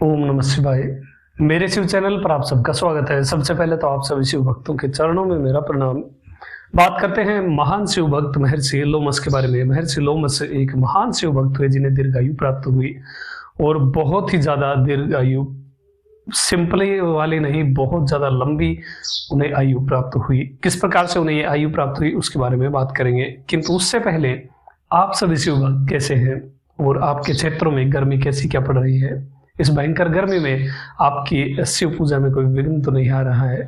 ओम नमः शिवाय। मेरे शिव चैनल पर आप सबका स्वागत है। सबसे पहले तो आप सभी शिव भक्तों के चरणों में मेरा प्रणाम। बात करते हैं महान शिव भक्त महर्षि लोमस के बारे में। महर्षि लोमस एक महान शिव भक्त हुए जिन्हें दीर्घायु प्राप्त हुई, और बहुत ही ज्यादा दीर्घायु, सिंपली वाली नहीं, बहुत ज्यादा लंबी उन्हें आयु प्राप्त हुई। किस प्रकार से उन्हें ये आयु प्राप्त हुई उसके बारे में बात करेंगे, किंतु उससे पहले आप सभी शिव भक्त कैसे हैं और आपके क्षेत्रों में गर्मी कैसी क्या पड़ रही है। इस भयंकर गर्मी में आपकी शिव पूजा में कोई विघ्न तो नहीं आ रहा है।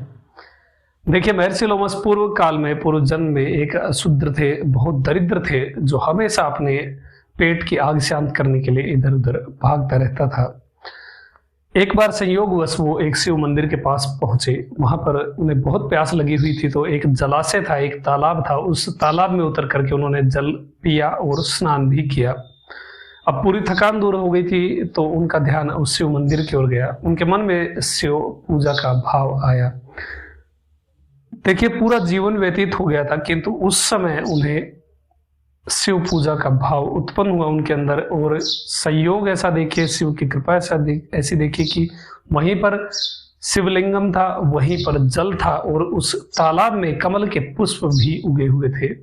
देखिए, महर्षि लोमस पूर्व काल में, पूर्व जन्म में एक शूद्र थे, बहुत दरिद्र थे, जो हमेशा अपने पेट की आग शांत करने के लिए इधर उधर भागता रहता था। एक बार संयोगवश वो एक शिव मंदिर के पास पहुंचे। वहां पर उन्हें बहुत प्यास लगी हुई थी, तो एक जलाशय था, एक तालाब था। उस तालाब में उतर करके उन्होंने जल पिया और स्नान भी किया। अब पूरी थकान दूर हो गई थी, तो उनका ध्यान उस शिव मंदिर की ओर गया। उनके मन में शिव पूजा का भाव आया। देखिए, पूरा जीवन व्यतीत हो गया था, किंतु उस समय उन्हें शिव पूजा का भाव उत्पन्न हुआ उनके अंदर। और संयोग ऐसा देखिए, शिव की कृपा ऐसी देखिए कि वहीं पर शिवलिंगम था, वहीं पर जल था, और उस तालाब में कमल के पुष्प भी उगे हुए थे।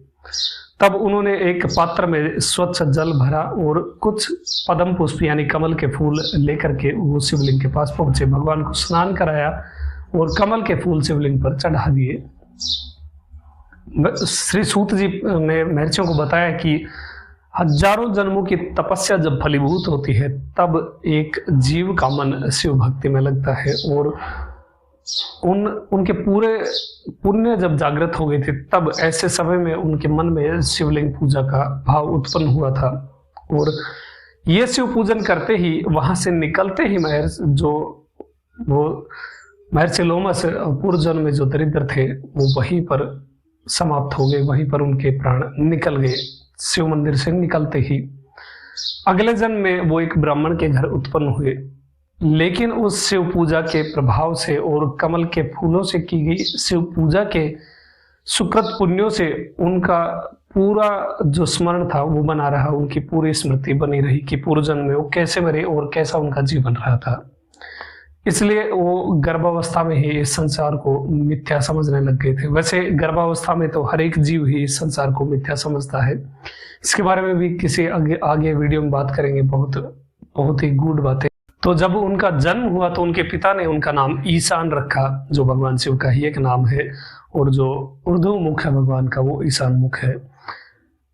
तब उन्होंने एक पात्र में स्वच्छ जल भरा और कुछ पद्म पुष्प यानी कमल के फूल लेकर के वो शिवलिंग के पास पहुंचे। भगवान को स्नान कराया और कमल के फूल शिवलिंग पर चढ़ा दिए। श्री सूत जी ने महर्षियों को बताया कि हजारों जन्मों की तपस्या जब फलीभूत होती है, तब एक जीव का मन शिव भक्ति में लगता है, और उनके पूरे पुण्य जब जागृत हो गए थे, तब ऐसे समय में उनके मन में शिवलिंग पूजा का भाव उत्पन्न हुआ था। और ये शिव पूजन करते ही, वहां से निकलते ही महर्षि लोमस पूर्व जन्म में जो दरिद्र थे, वो वहीं पर समाप्त हो गए, वहीं पर उनके प्राण निकल गए। शिव मंदिर से निकलते ही अगले जन्म में वो एक ब्राह्मण के घर उत्पन्न हुए, लेकिन उस शिव पूजा के प्रभाव से और कमल के फूलों से की गई शिव पूजा के सुकृत पुण्यों से उनका पूरा जो स्मरण था वो बना रहा। उनकी पूरी स्मृति बनी रही कि पूर्व जन्म में वो कैसे मरे और कैसा उनका जीवन रहा था। इसलिए वो गर्भावस्था में ही इस संसार को मिथ्या समझने लग गए थे। वैसे गर्भावस्था में तो हर एक जीव ही इस संसार को मिथ्या समझता है। इसके बारे में भी किसी आगे वीडियो में बात करेंगे, बहुत ही गूढ़ बातें। तो जब उनका जन्म हुआ तो उनके पिता ने उनका नाम ईशान रखा, जो भगवान शिव का ही एक नाम है, और जो उर्दू मुख है भगवान का वो ईशान मुख है।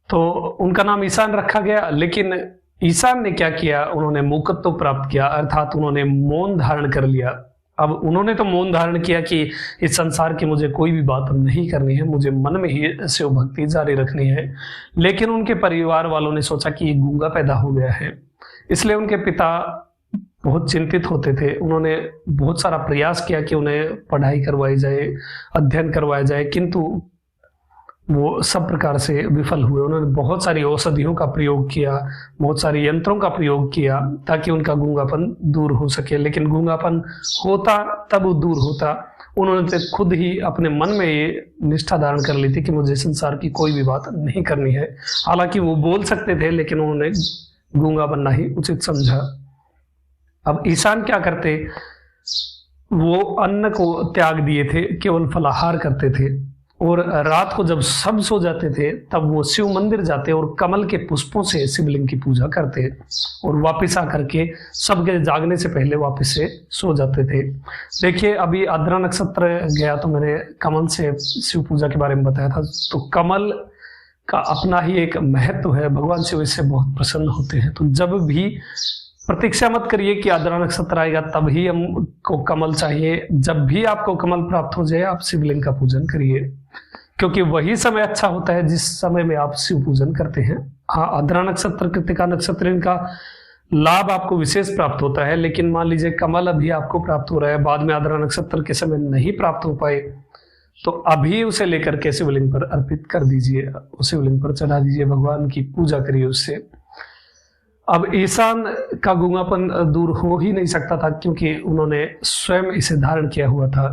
तो उनका नाम ईशान रखा गया। लेकिन ईशान ने क्या किया, उन्होंने मूकत्व प्राप्त किया, अर्थात उन्होंने मौन धारण कर लिया। अब उन्होंने तो मौन धारण किया कि इस संसार की मुझे कोई भी बात नहीं करनी है, मुझे मन में ही शिव भक्ति जारी रखनी है। लेकिन उनके परिवार वालों ने सोचा कि ये गूंगा पैदा हो गया है, इसलिए उनके पिता बहुत चिंतित होते थे। उन्होंने बहुत सारा प्रयास किया कि उन्हें पढ़ाई करवाई जाए, अध्ययन करवाया जाए, किंतु वो सब प्रकार से विफल हुए। उन्होंने बहुत सारी औषधियों का प्रयोग किया, बहुत सारे यंत्रों का प्रयोग किया, ताकि उनका गूंगापन दूर हो सके। लेकिन गूंगापन होता तब दूर होता। उन्होंने खुद ही अपने मन में ये निष्ठा धारण कर ली थी कि मुझे संसार की कोई भी बात नहीं करनी है। हालांकि वो बोल सकते थे, लेकिन उन्होंने गूंगा बनना ही उचित समझा। अब ईशान क्या करते, वो अन्न को त्याग दिए थे, केवल फलाहार करते थे, और रात को जब सब सो जाते थे तब वो शिव मंदिर जाते और कमल के पुष्पों से शिवलिंग की पूजा करते, और वापस आकर के सबके जागने से पहले वापस से सो जाते थे। देखिए, अभी आर्द्रा नक्षत्र गया तो मैंने कमल से शिव पूजा के बारे में बताया था। तो कमल का अपना ही एक महत्व है, भगवान शिव इससे बहुत प्रसन्न होते हैं। तो जब भी प्रतीक्षा मत करिए कि आर्द्रा नक्षत्र आएगा तब ही हमको कमल चाहिए। जब भी आपको कमल प्राप्त हो जाए, आप शिवलिंग का पूजन करिए, क्योंकि वही समय अच्छा होता है जिस समय में आप शिव पूजन करते हैं। हाँ, आर्द्रा नक्षत्र, कृतिका नक्षत्र, इनका लाभ आपको विशेष प्राप्त होता है। लेकिन मान लीजिए कमल अभी आपको प्राप्त हो रहा है, बाद में आर्द्रा नक्षत्र के समय नहीं प्राप्त हो पाए, तो अभी उसे लेकर के शिवलिंग पर अर्पित कर दीजिए, शिवलिंग पर चढ़ा दीजिए, भगवान की पूजा करिए उससे। अब ईशान का गूंगापन दूर हो ही नहीं सकता था, क्योंकि उन्होंने स्वयं इसे धारण किया हुआ था।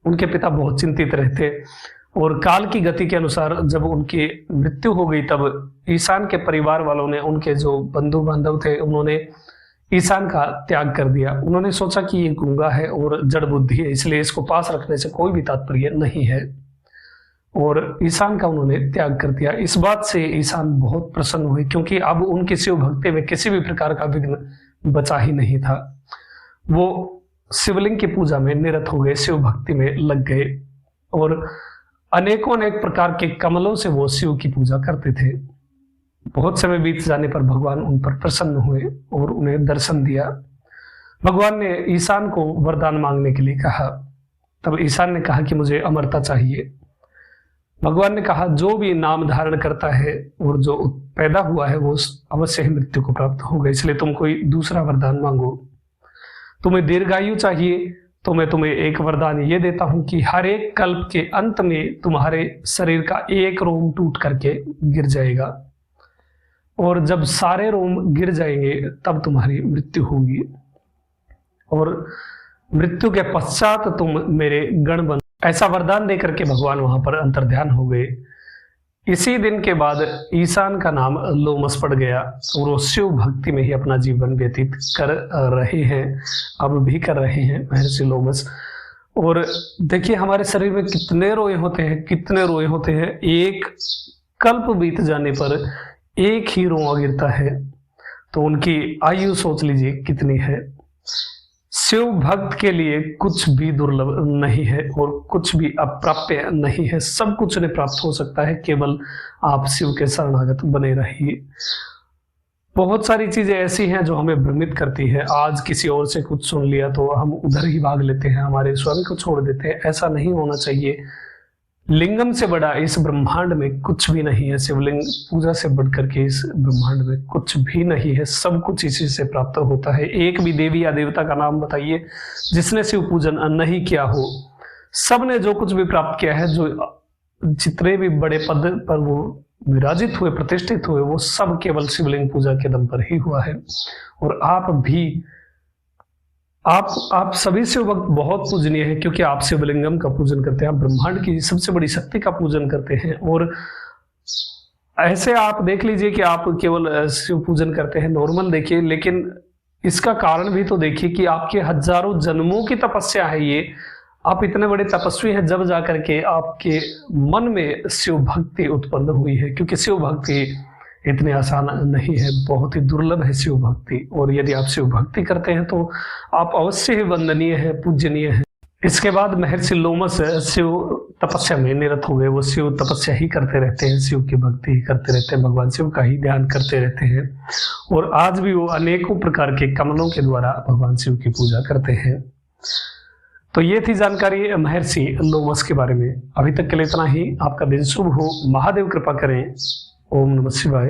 उनके पिता बहुत चिंतित रहते, और काल की गति के अनुसार जब उनकी मृत्यु हो गई, तब ईशान के परिवार वालों ने, उनके जो बंधु बांधव थे, उन्होंने ईशान का त्याग कर दिया। उन्होंने सोचा कि ये गूंगा है और जड़ बुद्धि है, इसलिए इसको पास रखने से कोई भी तात्पर्य नहीं है, और ईशान का उन्होंने त्याग कर दिया। इस बात से ईशान बहुत प्रसन्न हुए, क्योंकि अब उनकी शिव भक्ति में किसी भी प्रकार का विघ्न बचा ही नहीं था। वो शिवलिंग की पूजा में निरत हो गए, शिव भक्ति में लग गए, और अनेकों अनेक प्रकार के कमलों से वो शिव की पूजा करते थे। बहुत समय बीत जाने पर भगवान उन पर प्रसन्न हुए और उन्हें दर्शन दिया। भगवान ने ईशान को वरदान मांगने के लिए कहा। तब ईशान ने कहा कि मुझे अमरता चाहिए। भगवान ने कहा, जो भी नाम धारण करता है और जो पैदा हुआ है वो अवश्य ही मृत्यु को प्राप्त होगा, इसलिए तुम कोई दूसरा वरदान मांगो। तुम्हें दीर्घायु चाहिए तो मैं तुम्हें एक वरदान ये देता हूं कि हर एक कल्प के अंत में तुम्हारे शरीर का एक रोम टूट करके गिर जाएगा, और जब सारे रोम गिर जाएंगे तब तुम्हारी मृत्यु होगी, और मृत्यु के पश्चात तुम मेरे गण बन। ऐसा वरदान देकर के भगवान वहां पर अंतर्ध्यान हो गए। इसी दिन के बाद ईशान का नाम लोमस पड़ गया, और वो शिव भक्ति में ही अपना जीवन व्यतीत कर रहे हैं, अब भी कर रहे हैं महर्षि लोमस। और देखिए हमारे शरीर में कितने रोए होते हैं, कितने रोए होते हैं। एक कल्प बीत जाने पर एक ही रोआ गिरता है, तो उनकी आयु सोच लीजिए कितनी है। शिव भक्त के लिए कुछ भी दुर्लभ नहीं है और कुछ भी अप्राप्य नहीं है, सब कुछ उन्हें प्राप्त हो सकता है, केवल आप शिव के शरणागत बने रहिए। बहुत सारी चीजें ऐसी हैं जो हमें भ्रमित करती है। आज किसी और से कुछ सुन लिया तो हम उधर ही भाग लेते हैं, हमारे स्वयं को छोड़ देते हैं। ऐसा नहीं होना चाहिए। लिंगम से बड़ा इस ब्रह्मांड में कुछ भी नहीं है, शिवलिंग पूजा से बढ़कर के इस ब्रह्मांड में कुछ भी नहीं है। सब कुछ इसी से प्राप्त होता है। एक भी देवी या देवता का नाम बताइए जिसने शिव पूजन नहीं किया हो। सब ने जो कुछ भी प्राप्त किया है, जो जितने भी बड़े पद पर वो विराजित हुए, प्रतिष्ठित हुए, वो सब केवल शिवलिंग पूजा के दम पर ही हुआ है। और आप भी, आप सभी शिव भक्त बहुत पूजनीय है, क्योंकि आप शिवलिंगम का पूजन करते हैं, आप ब्रह्मांड की सबसे बड़ी शक्ति का पूजन करते हैं। और ऐसे आप देख लीजिए कि आप केवल शिव पूजन करते हैं, नॉर्मल देखिए, लेकिन इसका कारण भी तो देखिए कि आपके हजारों जन्मों की तपस्या है ये। आप इतने बड़े तपस्वी हैं जब जाकर के आपके मन में शिव भक्ति उत्पन्न हुई है, क्योंकि शिव भक्ति इतनी आसान नहीं है, बहुत ही दुर्लभ है शिव भक्ति। और यदि आप शिव भक्ति करते हैं तो आप अवश्य ही वंदनीय है, पूजनीय है। इसके बाद महर्षि लोमस शिव तपस्या में निरत हो गए। वो शिव तपस्या ही करते रहते हैं, शिव की भक्ति ही करते रहते हैं, भगवान शिव का ही ध्यान करते रहते हैं। और आज भी वो अनेकों प्रकार के कमलों के द्वारा भगवान शिव की पूजा करते हैं। तो ये थी जानकारी महर्षि लोमस के बारे में। अभी तक के लिए इतना ही। आपका दिन शुभ हो, महादेव कृपा करें। ओम नमः शिवाय।